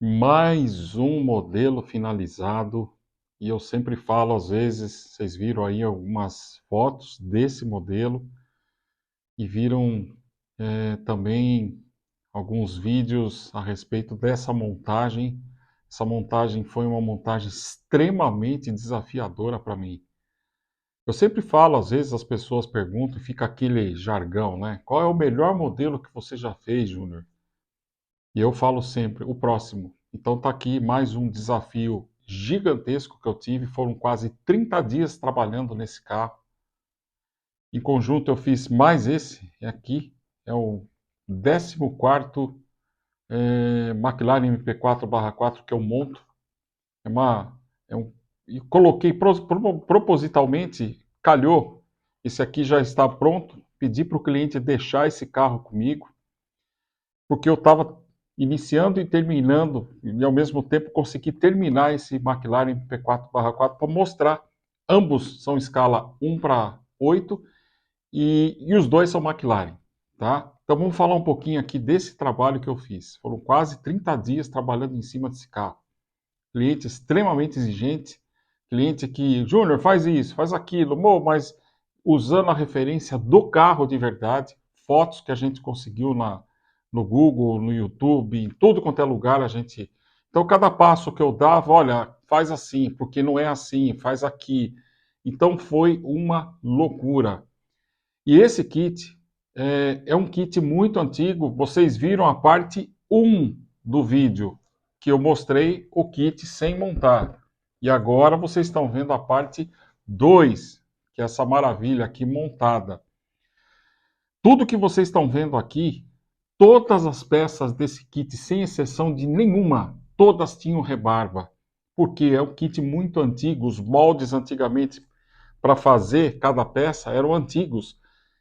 Mais um modelo finalizado, e eu sempre falo, às vezes, vocês viram aí algumas fotos desse modelo e viram também alguns vídeos a respeito dessa montagem. Essa montagem foi uma montagem extremamente desafiadora para mim. Eu sempre falo, às vezes as pessoas perguntam e fica aquele jargão, né? Qual é o melhor modelo que você já fez, Júnior? E eu falo sempre, o próximo. Então tá aqui mais um desafio gigantesco que eu tive. Foram quase 30 dias trabalhando nesse carro. Em conjunto eu fiz mais esse aqui. É o 14º McLaren MP4/4 que eu monto. É uma, e coloquei propositalmente, calhou. Esse aqui já está pronto. Pedi para o cliente deixar esse carro comigo, porque eu estava iniciando e terminando, e ao mesmo tempo consegui terminar esse McLaren P4/4 para mostrar. Ambos são escala 1/8 e os dois são McLaren. Tá? Então vamos falar um pouquinho aqui desse trabalho que eu fiz. Foram quase 30 dias trabalhando em cima desse carro. Cliente extremamente exigente, cliente que, Júnior, faz isso, faz aquilo, mas usando a referência do carro de verdade, fotos que a gente conseguiu no Google, no YouTube, em tudo quanto é lugar a gente... Então, cada passo que eu dava, olha, faz assim, porque não é assim, faz aqui. Então, foi uma loucura. E esse kit é um kit muito antigo, vocês viram a parte 1 do vídeo, que eu mostrei o kit sem montar. E agora vocês estão vendo a parte 2, que é essa maravilha aqui montada. Tudo que vocês estão vendo aqui, todas as peças desse kit, sem exceção de nenhuma, todas tinham rebarba. Porque é um kit muito antigo, os moldes antigamente para fazer cada peça eram antigos.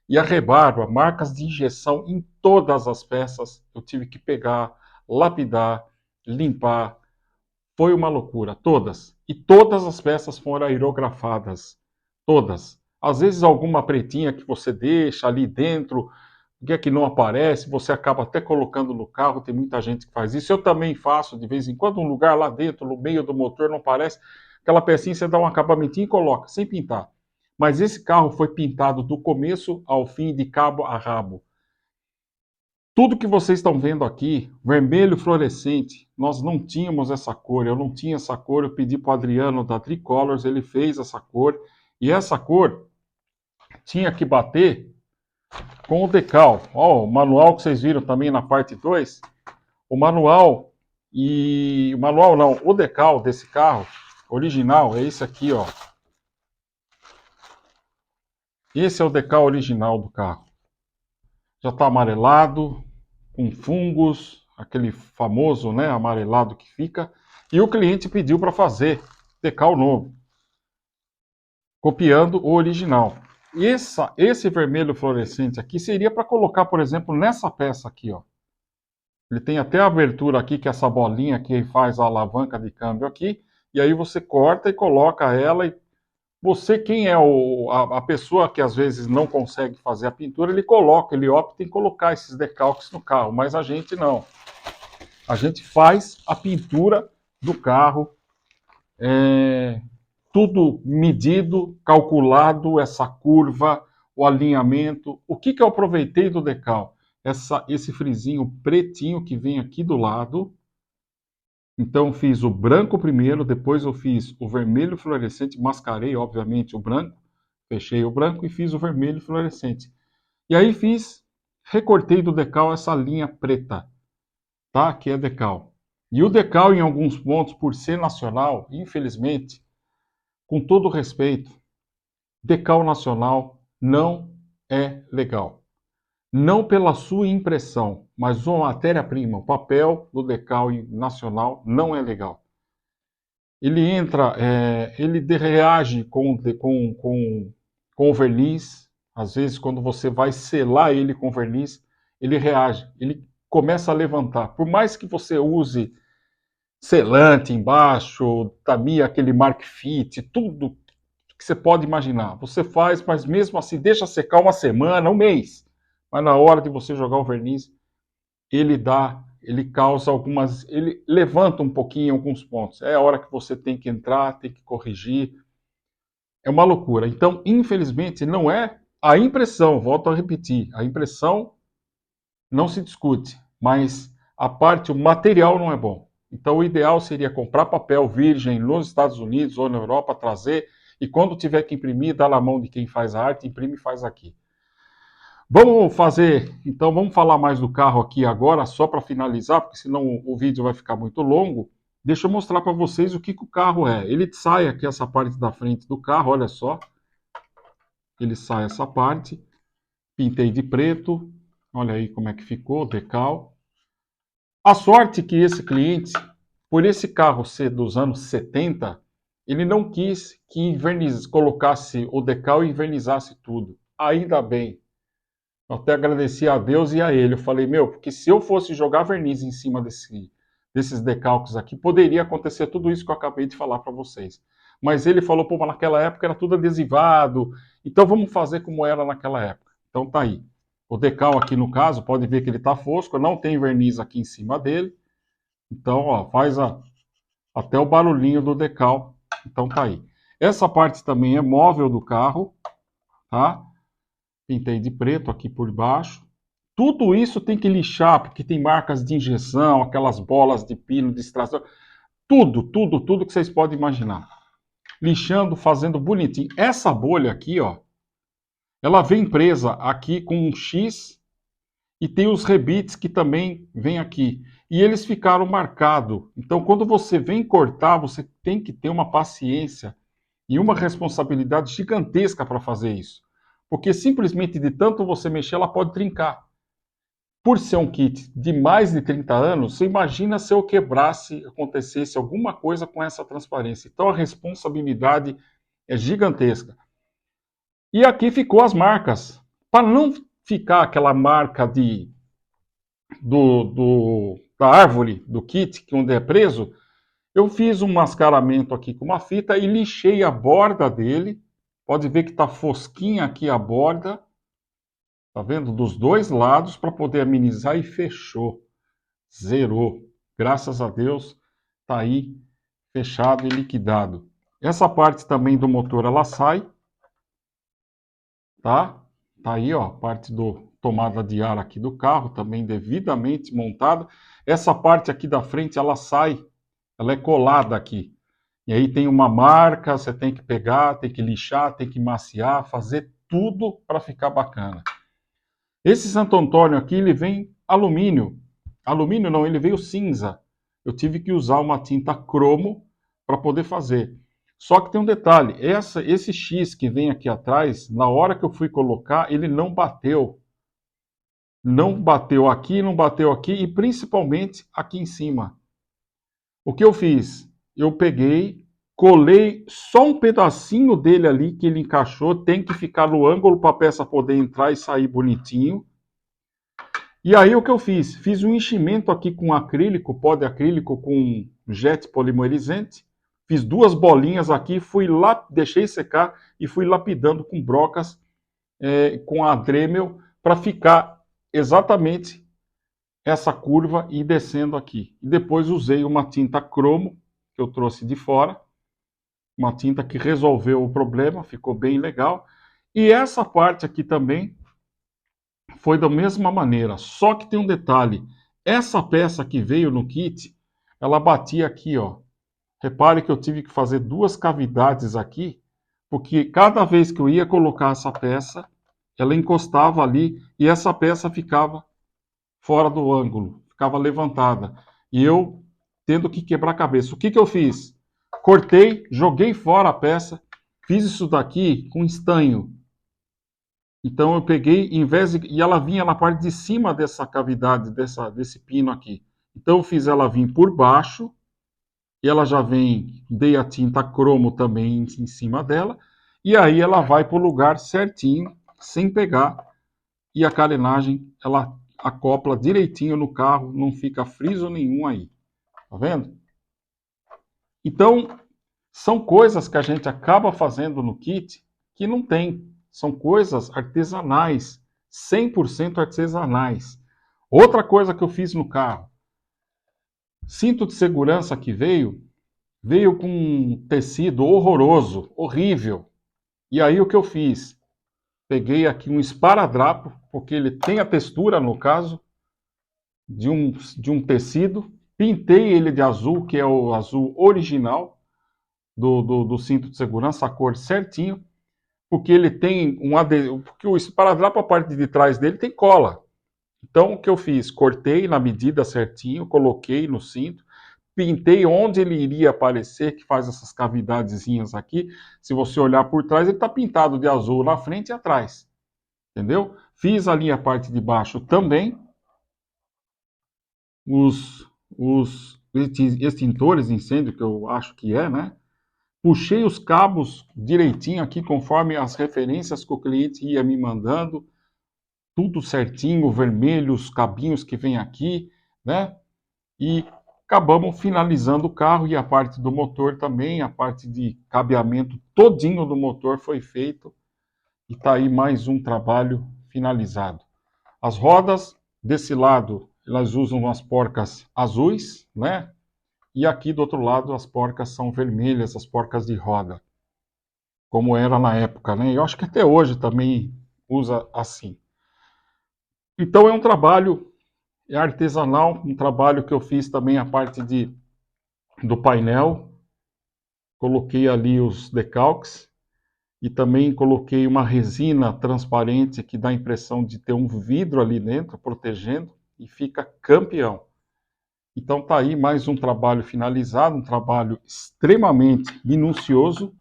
E a rebarba, marcas de injeção em todas as peças, eu tive que pegar, lapidar, limpar. Foi uma loucura, todas. E todas as peças foram aerografadas. Todas. Às vezes alguma pretinha que você deixa ali dentro, que não aparece, você acaba até colocando no carro, tem muita gente que faz isso. Eu também faço de vez em quando, um lugar lá dentro, no meio do motor, não aparece. Aquela pecinha você dá um acabamentinho e coloca, sem pintar. Mas esse carro foi pintado do começo ao fim, de cabo a rabo. Tudo que vocês estão vendo aqui, vermelho fluorescente, nós não tínhamos essa cor, eu não tinha essa cor, eu pedi para o Adriano da Tricolors, ele fez essa cor, e essa cor tinha que bater com o decal. Ó, o manual que vocês viram também na parte 2, o manual o manual não, o decal desse carro original é esse aqui, ó. Esse é o decal original do carro. Já está amarelado, com fungos, aquele famoso, né, amarelado que fica, e o cliente pediu para fazer decal novo, copiando o original. Esse vermelho fluorescente aqui seria para colocar, por exemplo, nessa peça aqui, ó. Ele tem até a abertura aqui, que é essa bolinha que faz a alavanca de câmbio aqui, e aí você corta e coloca ela, e você, quem é a pessoa que às vezes não consegue fazer a pintura, ele opta em colocar esses decalques no carro, mas a gente não. A gente faz a pintura do carro, tudo medido, calculado, essa curva, o alinhamento. O que eu aproveitei do decal? Esse frisinho pretinho que vem aqui do lado. Então fiz o branco primeiro, depois eu fiz o vermelho fluorescente, mascarei obviamente o branco, fechei o branco e fiz o vermelho fluorescente. E aí recortei do decal essa linha preta, tá? Que é decal. E o decal, em alguns pontos, por ser nacional, infelizmente, com todo respeito, decal nacional não é legal. Não pela sua impressão, mas uma matéria-prima, o papel do decal nacional não é legal. Ele entra, ele reage com o verniz. Às vezes, quando você vai selar ele com verniz, ele reage, ele começa a levantar. Por mais que você use selante embaixo, Tamiya, aquele Mark Fit, tudo que você pode imaginar. Você faz, mas mesmo assim deixa secar uma semana, um mês. Mas na hora de você jogar o verniz, ele ele causa algumas, ele levanta um pouquinho alguns pontos. É a hora que você tem que entrar, tem que corrigir. É uma loucura. Então, infelizmente, não é a impressão, volto a repetir, a impressão não se discute, mas a parte, o material não é bom. Então, o ideal seria comprar papel virgem nos Estados Unidos ou na Europa, trazer, e quando tiver que imprimir, dar na mão de quem faz a arte, imprime e faz aqui. Vamos fazer, então vamos falar mais do carro aqui agora, só para finalizar, porque senão o vídeo vai ficar muito longo. Deixa eu mostrar para vocês o que, que o carro é. Ele sai aqui essa parte da frente do carro, olha só. Ele sai essa parte, pintei de preto, olha aí como é que ficou o decal. A sorte que esse cliente, por esse carro ser dos anos 70, ele não quis que colocasse o decal e invernizasse tudo. Ainda bem. Eu até agradeci a Deus e a ele. Eu falei, meu, porque se eu fosse jogar verniz em cima desses decalques aqui, poderia acontecer tudo isso que eu acabei de falar para vocês. Mas ele falou, pô, mas naquela época era tudo adesivado, então vamos fazer como era naquela época. Então tá aí. O decal aqui no caso, pode ver que ele está fosco, não tem verniz aqui em cima dele. Então, ó, faz até o barulhinho do decal. Então tá aí. Essa parte também é móvel do carro, tá? Pintei de preto aqui por baixo. Tudo isso tem que lixar, porque tem marcas de injeção, aquelas bolas de pino, de extração. Tudo que vocês podem imaginar. Lixando, fazendo bonitinho. Essa bolha aqui, ó, ela vem presa aqui com um X e tem os rebites que também vêm aqui. E eles ficaram marcados. Então, quando você vem cortar, você tem que ter uma paciência e uma responsabilidade gigantesca para fazer isso. Porque simplesmente de tanto você mexer, ela pode trincar. Por ser um kit de mais de 30 anos, você imagina se eu quebrasse, acontecesse alguma coisa com essa transparência. Então a responsabilidade é gigantesca. E aqui ficou as marcas. Para não ficar aquela marca da árvore, do kit, onde é preso, eu fiz um mascaramento aqui com uma fita e lixei a borda dele. Pode ver que está fosquinha aqui a borda. Tá vendo? Dos dois lados para poder amenizar e fechou. Zerou. Graças a Deus, tá aí fechado e liquidado. Essa parte também do motor ela sai, tá? Tá aí, ó, parte do tomada de ar aqui do carro, também devidamente montada. Essa parte aqui da frente ela sai, ela é colada aqui. E aí tem uma marca, você tem que pegar, tem que lixar, tem que maciar, fazer tudo para ficar bacana. Esse Santo Antônio aqui, ele vem alumínio. Alumínio não, ele veio cinza. Eu tive que usar uma tinta cromo para poder fazer. Só que tem um detalhe, esse X que vem aqui atrás, na hora que eu fui colocar, ele não bateu. Não bateu aqui e principalmente aqui em cima. O que eu fiz? Eu peguei, colei só um pedacinho dele ali que ele encaixou, tem que ficar no ângulo para a peça poder entrar e sair bonitinho. E aí o que eu fiz? Fiz um enchimento aqui com acrílico, pó de acrílico com jet polimerizante. Fiz duas bolinhas aqui, fui lá, deixei secar e fui lapidando com brocas com a Dremel para ficar exatamente essa curva e descendo aqui. E depois usei uma tinta cromo que eu trouxe de fora, uma tinta que resolveu o problema, ficou bem legal. E essa parte aqui também foi da mesma maneira, só que tem um detalhe. Essa peça que veio no kit, ela batia aqui, ó. Repare que eu tive que fazer duas cavidades aqui, porque cada vez que eu ia colocar essa peça, ela encostava ali e essa peça ficava fora do ângulo, ficava levantada. E eu tendo que quebrar a cabeça. O que que eu fiz? Cortei, joguei fora a peça, fiz isso daqui com estanho. Então eu peguei, e ela vinha na parte de cima dessa cavidade, desse pino aqui. Então eu fiz ela vir por baixo, e ela já vem, dei a tinta cromo também em cima dela, e aí ela vai para o lugar certinho, sem pegar, e a carenagem ela acopla direitinho no carro, não fica friso nenhum aí. Tá vendo? Então, são coisas que a gente acaba fazendo no kit que não tem. São coisas artesanais, 100% artesanais. Outra coisa que eu fiz no carro, Cinto de segurança que veio com um tecido horroroso, horrível. E aí o que eu fiz? Peguei aqui um esparadrapo, porque ele tem a textura, no caso, de um tecido. Pintei ele de azul, que é o azul original do cinto de segurança, a cor certinho, porque ele tem um adesivo, porque o esparadrapo, a parte de trás dele tem cola. Então o que eu fiz? Cortei na medida certinho, coloquei no cinto, pintei onde ele iria aparecer, que faz essas cavidadezinhas aqui. Se você olhar por trás, ele está pintado de azul na frente e atrás. Entendeu? Fiz ali a parte de baixo também. Os extintores de incêndio, que eu acho que é, né? Puxei os cabos direitinho aqui, conforme as referências que o cliente ia me mandando. Tudo certinho, vermelho, os cabinhos que vem aqui, né? E acabamos finalizando o carro e a parte do motor também, a parte de cabeamento todinho do motor foi feito e está aí mais um trabalho finalizado. As rodas desse lado, elas usam as porcas azuis, né? E aqui do outro lado as porcas são vermelhas, as porcas de roda, como era na época, né? Eu acho que até hoje também usa assim. Então é um trabalho artesanal, um trabalho que eu fiz também a parte do painel, coloquei ali os decalques e também coloquei uma resina transparente que dá a impressão de ter um vidro ali dentro, protegendo, e fica campeão. Então tá aí mais um trabalho finalizado, um trabalho extremamente minucioso,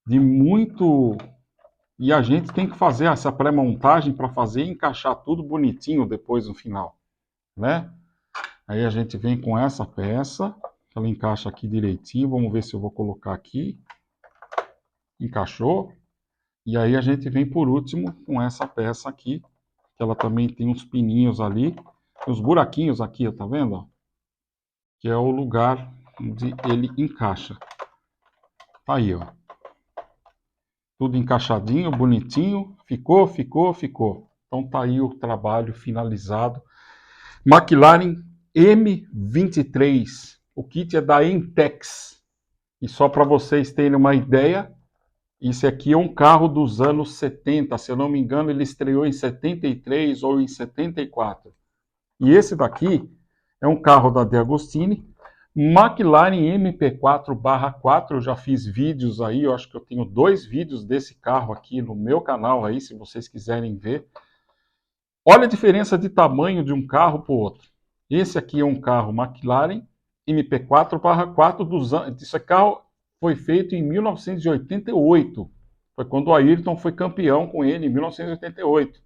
de muito... E a gente tem que fazer essa pré-montagem para fazer e encaixar tudo bonitinho depois no final, né? Aí a gente vem com essa peça, ela encaixa aqui direitinho, vamos ver se eu vou colocar aqui. Encaixou. E aí a gente vem por último com essa peça aqui, que ela também tem uns pininhos ali, uns buraquinhos aqui, tá vendo? Que é o lugar onde ele encaixa. Tá aí, ó. Tudo encaixadinho, bonitinho. Ficou. Então tá aí o trabalho finalizado. McLaren M23. O kit é da Entex. E só para vocês terem uma ideia, esse aqui é um carro dos anos 70. Se eu não me engano, ele estreou em 73 ou em 74. E esse daqui é um carro da De Agostini, McLaren MP4/4. Eu já fiz vídeos aí, eu acho que eu tenho 2 vídeos desse carro aqui no meu canal aí, se vocês quiserem ver. Olha a diferença de tamanho de um carro para o outro. Esse aqui é um carro McLaren MP4/4 dos anos. Esse carro foi feito em 1988. Foi quando o Ayrton foi campeão com ele, em 1988.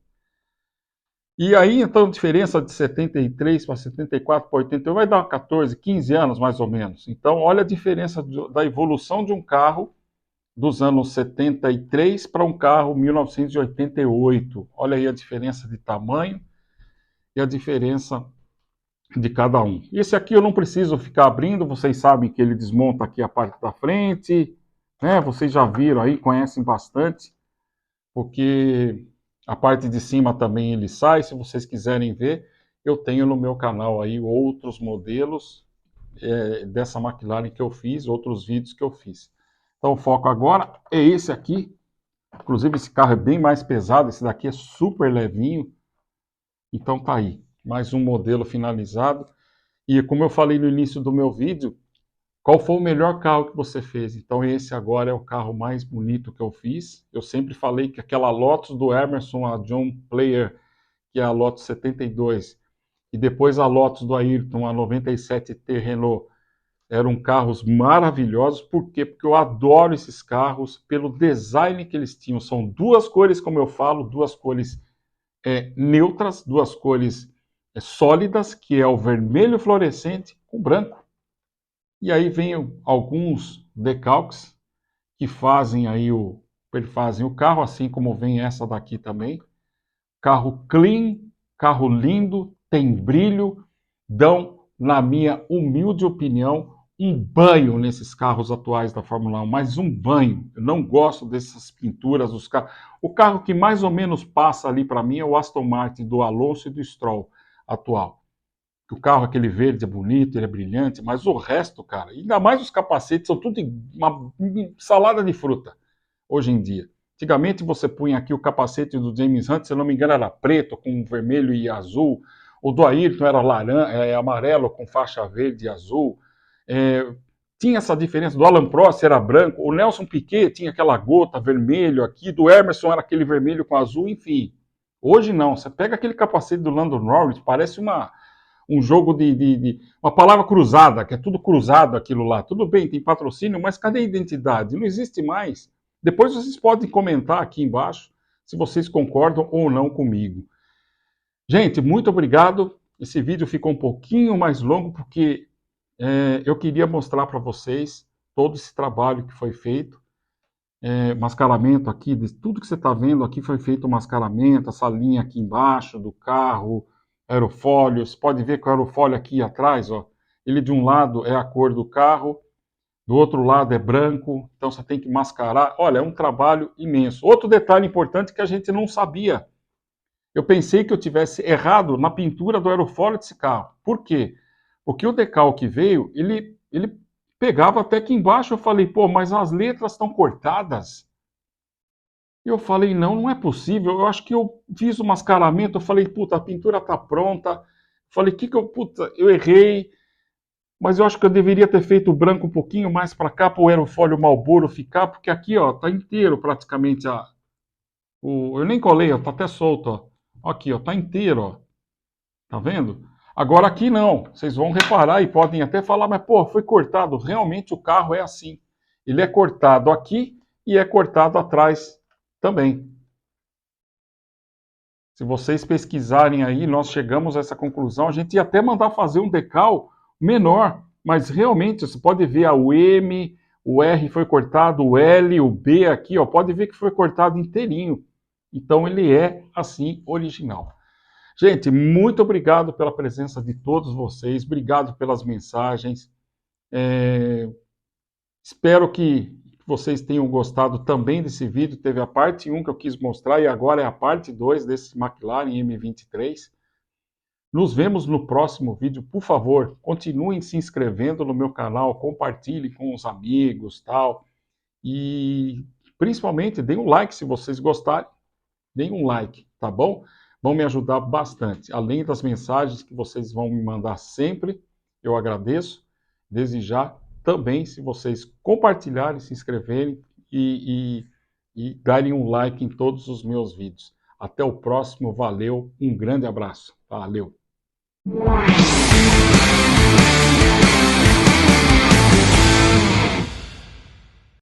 E aí, então, a diferença de 73 para 74 para 81 vai dar 14, 15 anos, mais ou menos. Então, olha a diferença da evolução de um carro dos anos 73 para um carro 1988. Olha aí a diferença de tamanho e a diferença de cada um. Esse aqui eu não preciso ficar abrindo, vocês sabem que ele desmonta aqui a parte da frente, né? Vocês já viram aí, conhecem bastante, porque a parte de cima também ele sai. Se vocês quiserem ver, eu tenho no meu canal aí outros modelos dessa McLaren que eu fiz, outros vídeos que eu fiz. Então o foco agora é esse aqui. Inclusive esse carro é bem mais pesado, esse daqui é super levinho. Então tá aí, mais um modelo finalizado. E como eu falei no início do meu vídeo, qual foi o melhor carro que você fez? Então esse agora é o carro mais bonito que eu fiz. Eu sempre falei que aquela Lotus do Emerson, a John Player, que é a Lotus 72, e depois a Lotus do Ayrton, a 97T Renault, eram carros maravilhosos. Por quê? Porque eu adoro esses carros pelo design que eles tinham. São 2 cores, como eu falo, 2 cores neutras, 2 cores sólidas, que é o vermelho fluorescente com branco. E aí vem alguns decalques que fazem o carro, assim como vem essa daqui também. Carro clean, carro lindo, tem brilho, dão, na minha humilde opinião, um banho nesses carros atuais da Fórmula 1, mas um banho. Eu não gosto dessas pinturas dos carros. O carro que mais ou menos passa ali para mim é o Aston Martin do Alonso e do Stroll atual. que o carro, aquele verde, é bonito, ele é brilhante, mas o resto, cara, ainda mais os capacetes, são tudo uma salada de fruta hoje em dia. Antigamente você punha aqui o capacete do James Hunt, se eu não me engano era preto com vermelho e azul, o do Ayrton era amarelo com faixa verde e azul, tinha essa diferença, do Alan Prost era branco, o Nelson Piquet tinha aquela gota vermelho aqui, do Emerson era aquele vermelho com azul, enfim. Hoje não, você pega aquele capacete do Lando Norris, parece um jogo uma palavra cruzada, que é tudo cruzado aquilo lá. Tudo bem, tem patrocínio, mas cadê a identidade? Não existe mais. Depois vocês podem comentar aqui embaixo se vocês concordam ou não comigo. Gente, muito obrigado. Esse vídeo ficou um pouquinho mais longo porque eu queria mostrar para vocês todo esse trabalho que foi feito. Mascaramento aqui, tudo que você está vendo aqui foi feito mascaramento, essa linha aqui embaixo do carro, aerofólio, você pode ver que o aerofólio aqui atrás, ó, ele de um lado é a cor do carro, do outro lado é branco, então você tem que mascarar. Olha, é um trabalho imenso. Outro detalhe importante que a gente não sabia, eu pensei que eu tivesse errado na pintura do aerofólio desse carro. Por quê? Porque o decalque veio, ele pegava até aqui embaixo, eu falei, pô, mas as letras estão cortadas. Eu falei, não, não é possível. Eu acho que eu fiz o mascaramento. Eu falei, puta, a pintura tá pronta. Eu falei, puta, eu errei. Mas eu acho que eu deveria ter feito o branco um pouquinho mais para cá, para o aerofólio Marlboro ficar, porque aqui, ó, tá inteiro praticamente eu nem colei, ó, tá até solto, ó. Aqui, ó, tá inteiro, ó. Tá vendo? Agora aqui não. Vocês vão reparar e podem até falar, mas pô, foi cortado. Realmente o carro é assim. Ele é cortado aqui e é cortado atrás também. Se vocês pesquisarem aí, nós chegamos a essa conclusão. A gente ia até mandar fazer um decal menor, mas realmente você pode ver o M, o R foi cortado, o L, o B aqui, ó, pode ver que foi cortado inteirinho. Então ele é assim original. Gente, muito obrigado pela presença de todos vocês, obrigado pelas mensagens. Espero que vocês tenham gostado também desse vídeo. Teve a parte 1 que eu quis mostrar e agora é a parte 2 desse McLaren M23. Nos vemos no próximo vídeo. Por favor, continuem se inscrevendo no meu canal, compartilhem com os amigos, tal. E principalmente deem um like se vocês gostarem. Deem um like, tá bom? Vão me ajudar bastante. Além das mensagens que vocês vão me mandar sempre, eu agradeço. Desde já, também, se vocês compartilharem, se inscreverem e darem um like em todos os meus vídeos. Até o próximo, valeu, um grande abraço. Valeu!